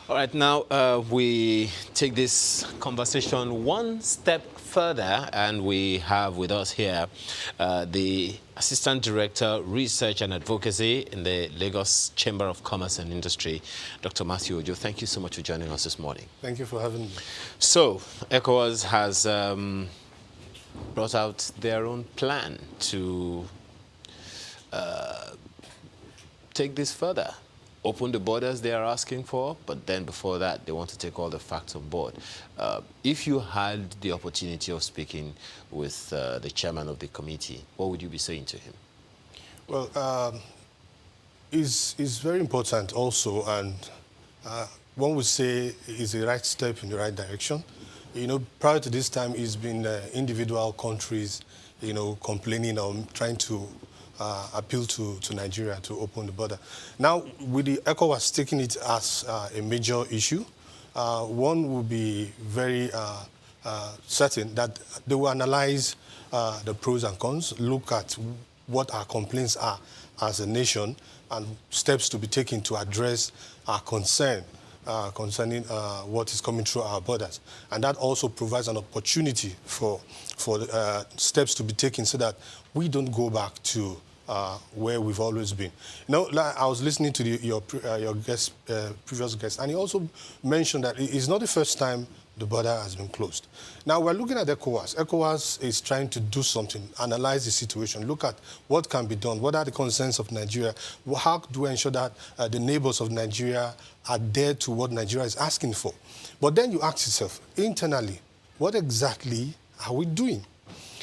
All right, now we take this conversation one step further, and we have with us here the Assistant Director, Research and Advocacy in the Lagos Chamber of Commerce and Industry, Dr. Matthew Ojo. Thank you so much for joining us this morning. Thank you for having me. So, ECOWAS has brought out their own plan to take this further. Open the borders they are asking for, but then before that, they want to take all the facts on board. If you had the opportunity of speaking with the chairman of the committee, what would you be saying to him? Well, it's very important also, and one would say is a right step in the right direction. You know, prior to this time, it's been individual countries, you know, complaining or trying to appeal to Nigeria to open the border. Now, with the ECOWAS taking it as a major issue, one will be very certain that they will analyze the pros and cons, look at what our complaints are as a nation, and steps to be taken to address our concern concerning what is coming through our borders. And that also provides an opportunity for steps to be taken so that we don't go back to where we've always been. You know, like I was listening to your previous guest, and he also mentioned that it's not the first time the border has been closed. Now, we're looking at ECOWAS. ECOWAS is trying to do something, analyze the situation, look at what can be done, what are the concerns of Nigeria, how do we ensure that the neighbors of Nigeria adhere to what Nigeria is asking for. But then you ask yourself, internally, what exactly are we doing?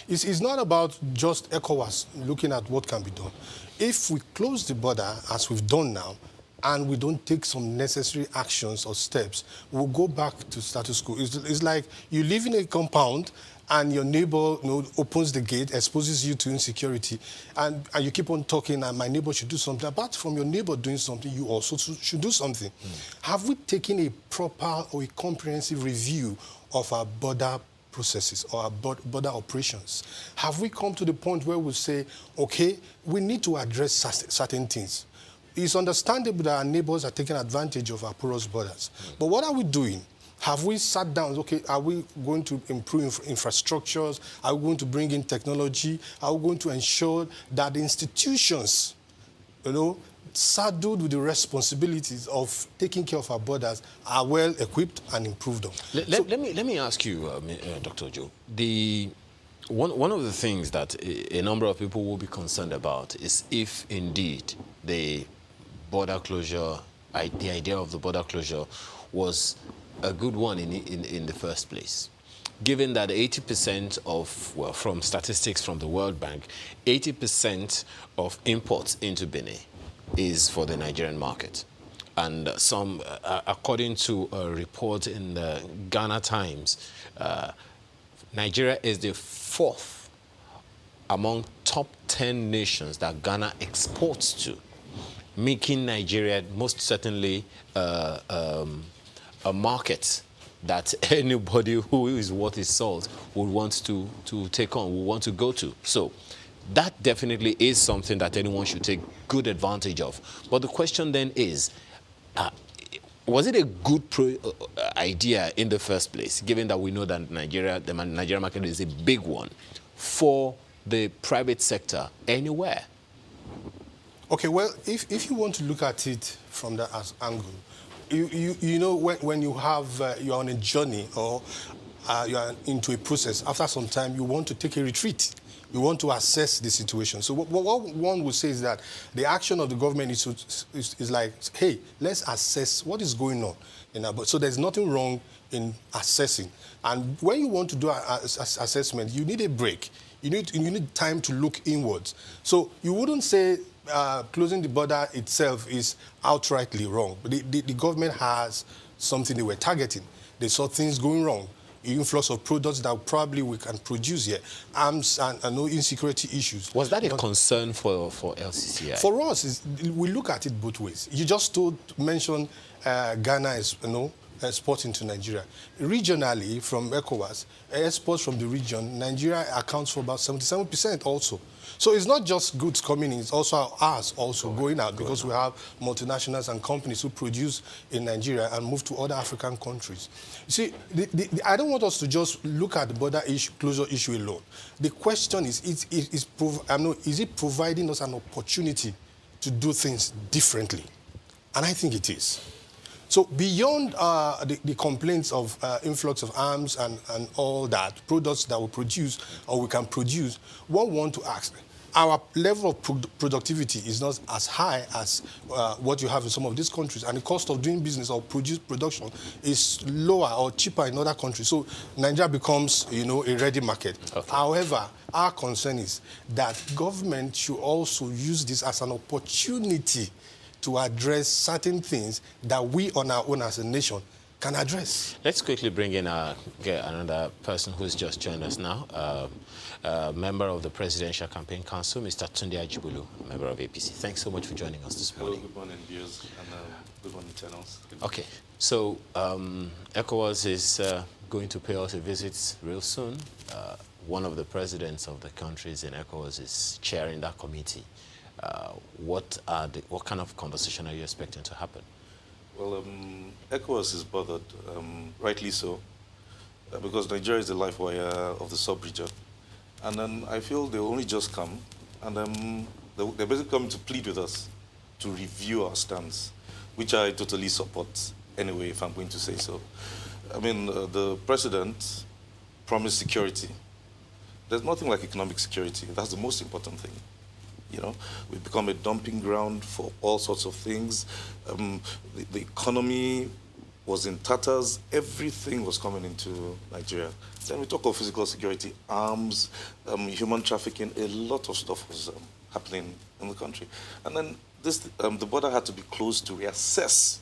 It's not about just ECOWAS looking at what can be done. If we close the border, as we've done now, and we don't take some necessary actions or steps, we'll go back to status quo. It's like you live in a compound and your neighbor, you know, opens the gate, exposes you to insecurity, and you keep on talking, and my neighbor should do something. Apart from your neighbor doing something, you also should do something. Have we taken a proper or a comprehensive review of our border processes or our border operations? Have we come to the point where we say, okay, we need to address certain things? It's understandable that our neighbors are taking advantage of our porous borders. But what are we doing? Have we sat down, okay, are we going to improve infrastructures? Are we going to bring in technology? Are we going to ensure that the institutions, you know, saddled with the responsibilities of taking care of our borders are well equipped and improved on? Let me ask you, Dr. Ojo, one of the things that a number of people will be concerned about is if indeed the border closure, the idea of the border closure was a good one in the first place. Given that 80% of, well, from statistics from the World Bank, 80% of imports into Benin is for the Nigerian market. And some, according to a report in the Ghana Times, Nigeria is the 4th among top 10 nations that Ghana exports to, making Nigeria most certainly a market that anybody who is worth his salt would want to take on, would want to go to. So that definitely is something that anyone should take good advantage of. But the question then is, was it a good idea in the first place, given that we know that the Nigerian market is a big one, for the private sector anywhere? Okay, well, if you want to look at it from that angle, you know, when you have, you're on a journey or you are into a process, after some time you want to take a retreat. You want to assess the situation. So what one would say is that the action of the government is like, hey, let's assess what is going on. So there's nothing wrong in assessing. And when you want to do an assessment, you need a break. You need time to look inwards. So you wouldn't say closing the border itself is outrightly wrong. But the government has something they were targeting. They saw things going wrong. Influx of products that probably we can produce here, arms and no insecurity issues. Was that a concern for LCCI? For us, we look at it both ways. You just mentioned Ghana is, you know, exporting to Nigeria. Regionally, from ECOWAS, exports from the region, Nigeria accounts for about 77% also. So it's not just goods coming in, it's also ours also going out because we have multinationals and companies who produce in Nigeria and move to other African countries. You see, I don't want us to just look at the border closure issue alone. The question is it providing us an opportunity to do things differently? And I think it is. So beyond the complaints of influx of arms and all that, products that we produce or we can produce, one want to ask, our level of productivity is not as high as what you have in some of these countries, and the cost of doing business or production is lower or cheaper in other countries. So Nigeria becomes, a ready market. Okay. However, our concern is that government should also use this as an opportunity to address certain things that we on our own as a nation can address. Let's quickly bring in another person who's just joined us now, member of the Presidential Campaign Council, Mr. Tunde Ajibulu, member of APC. Thanks so much for joining us this morning. Hello, good morning, viewers, and good morning, channels. Okay, so ECOWAS is going to pay us a visit real soon. One of the presidents of the countries in ECOWAS is chairing that committee. What kind of conversation are you expecting to happen? Well, ECOWAS is bothered, rightly so, because Nigeria is the life wire of the sub-region. And then I feel they only just come, and they're basically coming to plead with us to review our stance, which I totally support anyway, if I'm going to say so. I mean, the president promised security. There's nothing like economic security. That's the most important thing. We've become a dumping ground for all sorts of things. The economy was in tatters. Everything was coming into Nigeria. Then we talk of physical security, arms, human trafficking. A lot of stuff was happening in the country. And then the border had to be closed to reassess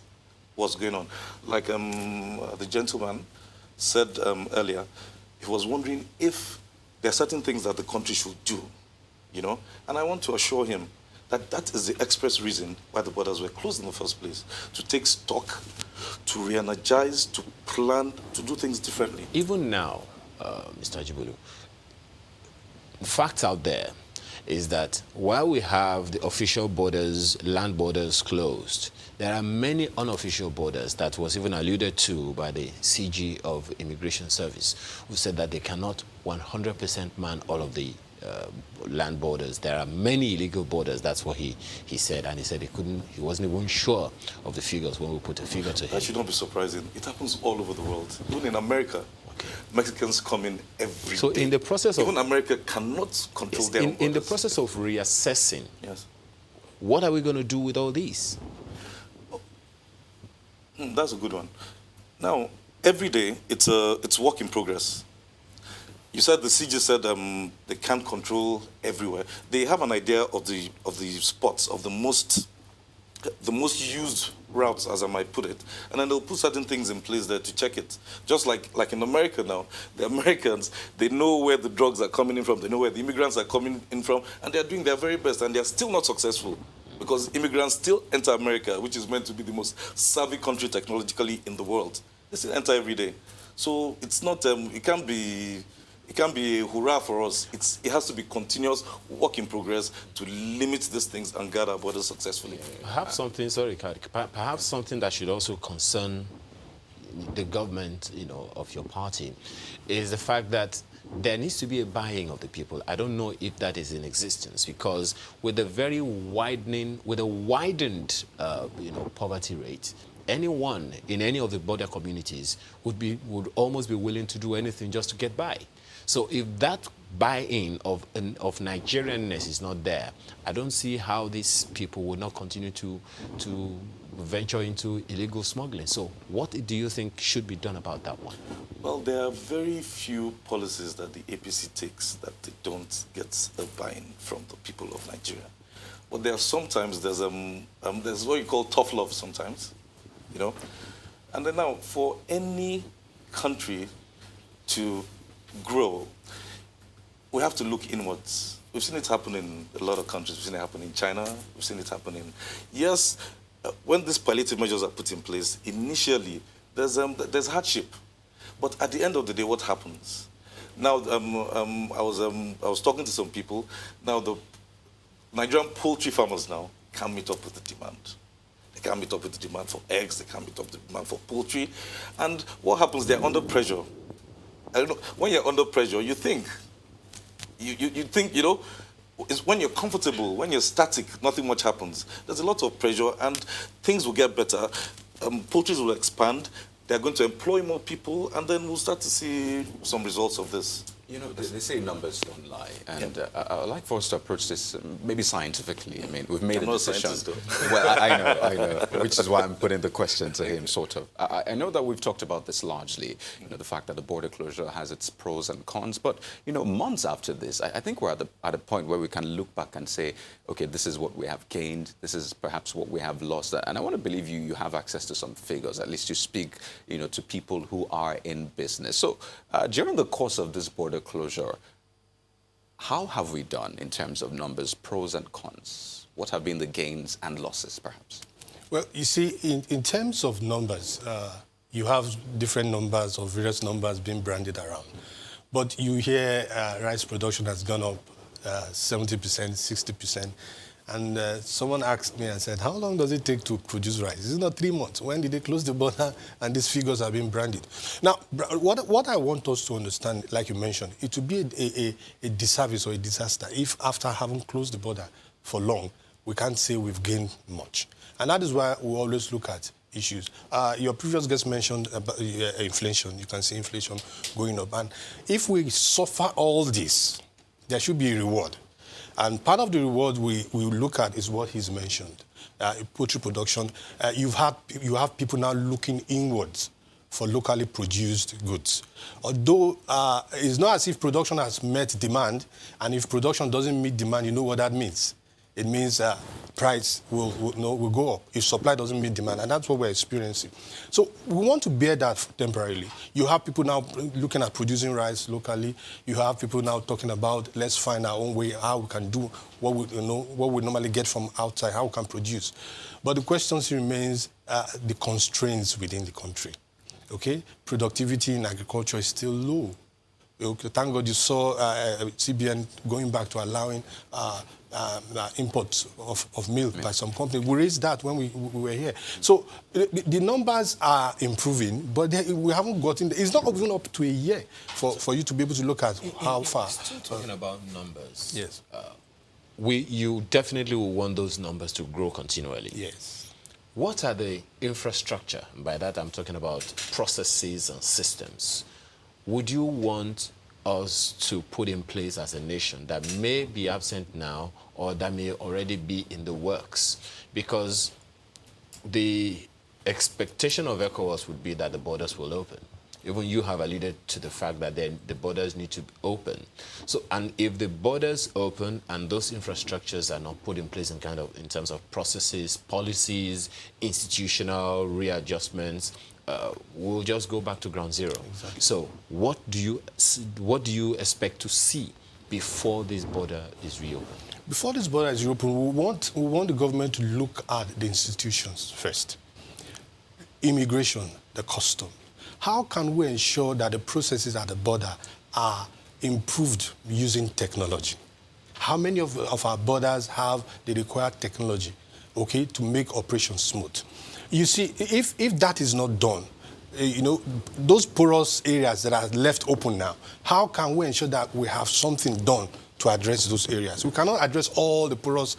what's going on. Like the gentleman said earlier, he was wondering if there are certain things that the country should do. And I want to assure him that that is the express reason why the borders were closed in the first place, to take stock, to re-energize, to plan, to do things differently. Even now, Mr. Ajibulu, the fact out there is that while we have the official borders, land borders closed, there are many unofficial borders that was even alluded to by the CG of Immigration Service, who said that they cannot 100% man all of the land borders. There are many illegal borders. That's what he said, and he said he wasn't even sure of the figures when we put a figure to him. That should not be surprising. It happens all over the world. Even in America, Mexicans come in every so day. In the process of... Even America cannot control their own borders. In the process of reassessing, yes, what are we going to do with all these? That's a good one. Now, every day, it's work in progress. You said the CG said they can't control everywhere. They have an idea of the spots, of the most used routes, as I might put it, and then they'll put certain things in place there to check it. Just like in America now, the Americans, they know where the drugs are coming in from, they know where the immigrants are coming in from, and they're doing their very best, and they're still not successful because immigrants still enter America, which is meant to be the most savvy country technologically in the world. They still enter every day. So it's not, it can't be a hurrah for us. It has to be continuous work in progress to limit these things and guard our borders successfully. Perhaps something, sorry, perhaps something that should also concern the government, of your party, is the fact that there needs to be a buying of the people. I don't know if that is in existence, because with a widened, poverty rate, anyone in any of the border communities would almost be willing to do anything just to get by. So if that buy-in of Nigerianness is not there, I don't see how these people will not continue to venture into illegal smuggling. So what do you think should be done about that one? Well, there are very few policies that the APC takes that they don't get a buy-in from the people of Nigeria. But there are sometimes, there's what you call tough love sometimes, And then now, for any country to grow, we have to look inwards. We've seen it happen in a lot of countries. We've seen it happen in China. We've seen it happen in... Yes, when these palliative measures are put in place, initially, there's hardship. But at the end of the day, what happens? Now, I was talking to some people. Now, the Nigerian poultry farmers now can't meet up with the demand. They can't meet up with the demand for eggs. They can't meet up with the demand for poultry. And what happens? They're under pressure. I don't know. When you're under pressure, you think. You think, it's when you're comfortable, when you're static, nothing much happens. There's a lot of pressure, and things will get better. Poultries will expand. They're going to employ more people, and then we'll start to see some results of this. They say numbers don't lie, and I'd like for us to approach this maybe scientifically. I mean, we've made a decision. Well, I know, which is why I'm putting the question to him, sort of. I know that we've talked about this largely, the fact that the border closure has its pros and cons, but, months after this, I think we're at a point where we can look back and say, okay, this is what we have gained, this is perhaps what we have lost. And I want to believe you have access to some figures, at least you speak, to people who are in business. So during the course of this border closure, how have we done in terms of numbers, pros and cons? What have been the gains and losses, perhaps? Well, you see, in terms of numbers, you have different numbers or various numbers being branded around. But you hear rice production has gone up 70%, 60%. And someone asked me and said, how long does it take to produce rice? Is it not 3 months? When did they close the border and these figures are being branded? Now, what I want us to understand, like you mentioned, it would be a disservice or a disaster if after having closed the border for long, we can't say we've gained much. And that is why we always look at issues. Your previous guest mentioned about inflation. You can see inflation going up. And if we suffer all this, there should be a reward. And part of the reward we look at is what he's mentioned. Poultry production, you have people now looking inwards for locally produced goods. Although it's not as if production has met demand, and if production doesn't meet demand, you know what that means. It means price will go up if supply doesn't meet demand, and that's what we're experiencing. So we want to bear that temporarily. You have people now looking at producing rice locally. You have people now talking about let's find our own way, how we can do what we normally get from outside, how we can produce. But the question remains the constraints within the country. Okay, productivity in agriculture is still low. Okay, thank God you saw CBN going back to allowing imports of milk by some companies. We raised that when we were here. So the numbers are improving, but we haven't gotten... It's not even up to a year for you to be able to look at how far. Still talking about numbers. Yes. You definitely will want those numbers to grow continually. Yes. What are the infrastructure? By that I'm talking about processes and systems. Would you want us to put in place as a nation that may be absent now or that may already be in the works? Because the expectation of ECOWAS would be that the borders will open. Even you have alluded to the fact that the borders need to open. So, and if the borders open and those infrastructures are not put in place in terms of processes, policies, institutional readjustments, we'll just go back to ground zero. Exactly. So what do you expect to see before this border is reopened? Before this border is reopened, we want the government to look at the institutions first. Immigration, the custom. How can we ensure that the processes at the border are improved using technology? How many of our borders have the required technology, okay, to make operations smooth? You see, if that is not done, those porous areas that are left open now, how can we ensure that we have something done to address those areas? We cannot address all the porous,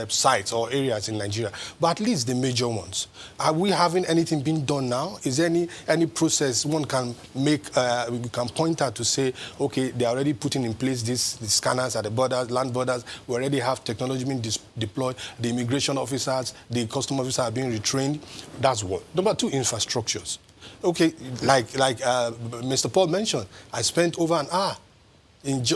sites or areas in Nigeria, but at least the major ones. Are we having anything being done now? Is there any process one can make, we can point out to say, okay, they're already putting in place the scanners at the borders, land borders. We already have technology being deployed. The immigration officers, the custom officers are being retrained. That's one. Number two, infrastructures. Okay, like Mr. Paul mentioned, I spent over an hour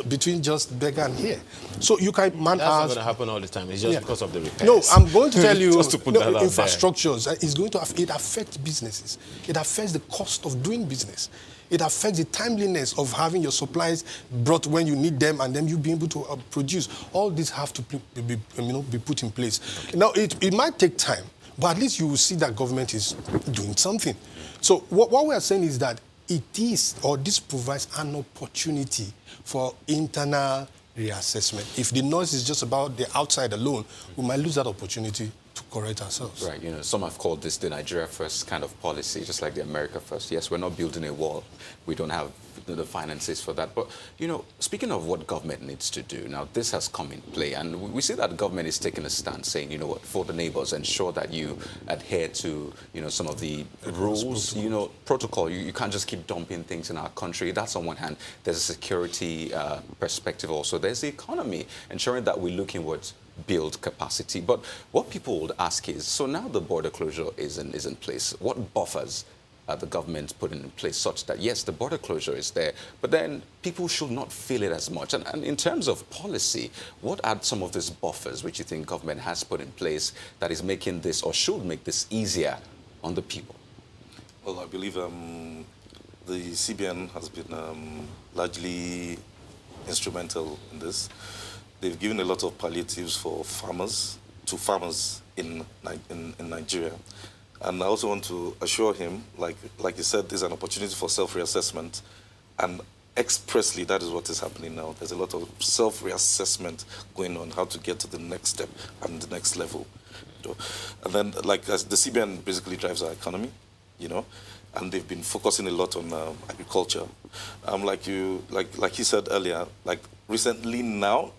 between just Berger and here. So you can man That's not going to happen all the time. It's just because of the repairs. No, I'm going to tell you, just to put that out infrastructures is going to it affects businesses. It affects the cost of doing business. It affects the timeliness of having your supplies brought when you need them and then you be able to produce. All these have to be put in place. Okay. Now, it might take time, But at least you will see that government is doing something. So what we are saying is that this provides an opportunity for internal reassessment. If the noise is just about the outside alone, we might lose that opportunity to correct ourselves. Right, some have called this the Nigeria first kind of policy, just like the America first. Yes, we're not building a wall. We don't have the finances for that. But, speaking of what government needs to do, now this has come in play, and we see that government is taking a stand saying, for the neighbors, ensure that you adhere to, some of the rules, protocol. You can't just keep dumping things in our country. That's on one hand. There's a security perspective also. There's the economy, ensuring that we look inwards, build capacity. But what people would ask is, so now the border closure is in place. What buffers the government put in place such that, yes, the border closure is there, but then people should not feel it as much? And in terms of policy, what are some of these buffers which you think government has put in place that is making this, or should make this, easier on the people? Well, I believe the CBN has been largely instrumental in this. They've given a lot of palliatives for farmers, to farmers in Nigeria. And I also want to assure him, like you said, there's an opportunity for self-reassessment. And expressly, that is what is happening now. There's a lot of self-reassessment going on, how to get to the next step and the next level. And then, as the CBN basically drives our economy, and they've been focusing a lot on agriculture. Like he said earlier, recently now,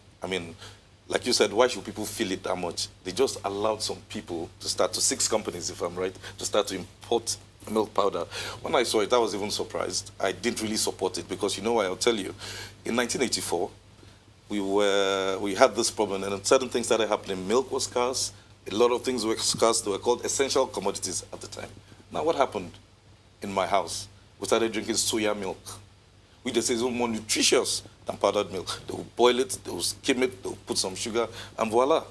like you said, why should people feel it that much? They just allowed some people to start, 6 companies, if I'm right, to start to import milk powder. When I saw it, I was even surprised. I didn't really support it because, why? I'll tell you. In 1984, we had this problem, and certain things started happening. Milk was scarce. A lot of things were scarce. They were called essential commodities at the time. Now, what happened in my house? We started drinking soya milk, which they say is more nutritious than powdered milk. They will boil it, they will skim it, they will put some sugar, and voila,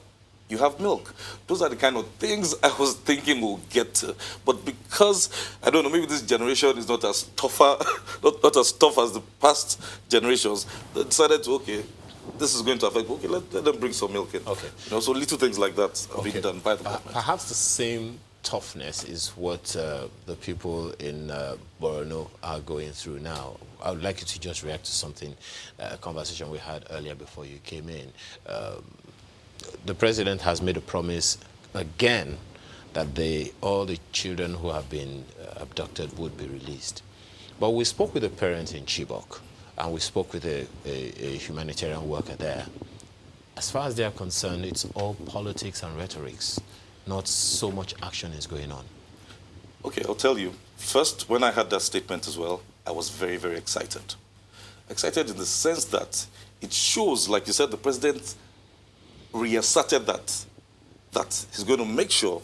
you have milk. Those are the kind of things I was thinking we'll get to. But because, I don't know, maybe this generation is not as tougher, not as tough as the past generations, they decided to, okay, this is going to affect, okay, let them bring some milk in. Okay. So little things like that are being done by the government. Perhaps the same toughness is what the people in Borno are going through now. I would like you to just react to something, a conversation we had earlier before you came in. The president has made a promise again that all the children who have been abducted would be released. But we spoke with the parents in Chibok, and we spoke with a humanitarian worker there. As far as they are concerned, it's all politics and rhetorics. Not so much action is going on. Okay, I'll tell you. First, when I heard that statement as well, I was very, very excited. Excited in the sense that it shows, like you said, the president reasserted that he's going to make sure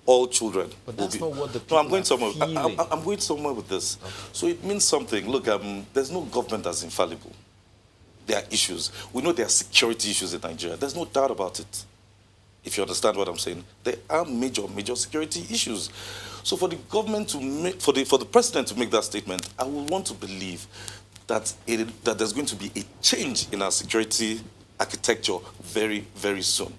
all children But that's will be... not what the people No, I'm going somewhere. feeling. I'm going somewhere with this. Okay. So it means something. Look, there's no government that's infallible. There are issues. We know there are security issues in Nigeria. There's no doubt about it. If you understand what I'm saying, there are major, major security issues. So for the government to make, for the president to make that statement, I will want to believe that that there's going to be a change in our security architecture very, very soon.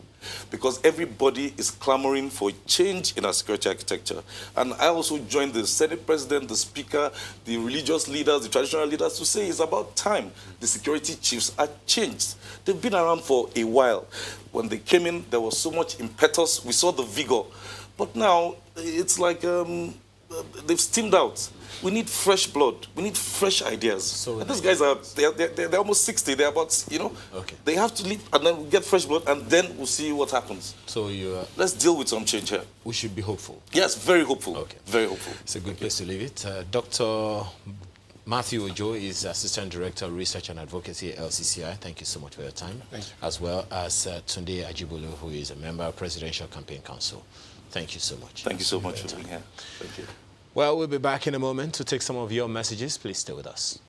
Because everybody is clamoring for a change in our security architecture. And I also joined the Senate President, the Speaker, the religious leaders, the traditional leaders to say it's about time the security chiefs are changed. They've been around for a while. When they came in, there was so much impetus. We saw the vigor. But now, it's like they've steamed out. We need fresh blood. We need fresh ideas. So and these guys are, they're almost 60. They're about, Okay. They have to leave, and then we'll get fresh blood, and then we'll see what happens. So Let's deal with some change here. we should be hopeful. Yes, very hopeful. Okay. Very hopeful. It's a good place to leave it. Dr. Matthew Ojo is Assistant Director of Research and Advocacy at LCCI. Thank you so much for your time. Thank you. As well as Tunde Ajibolo, who is a member of Presidential Campaign Council. Thank you so much. Thank you so much your for time. being here. Thank you. Well, we'll be back in a moment to take some of your messages. Please stay with us.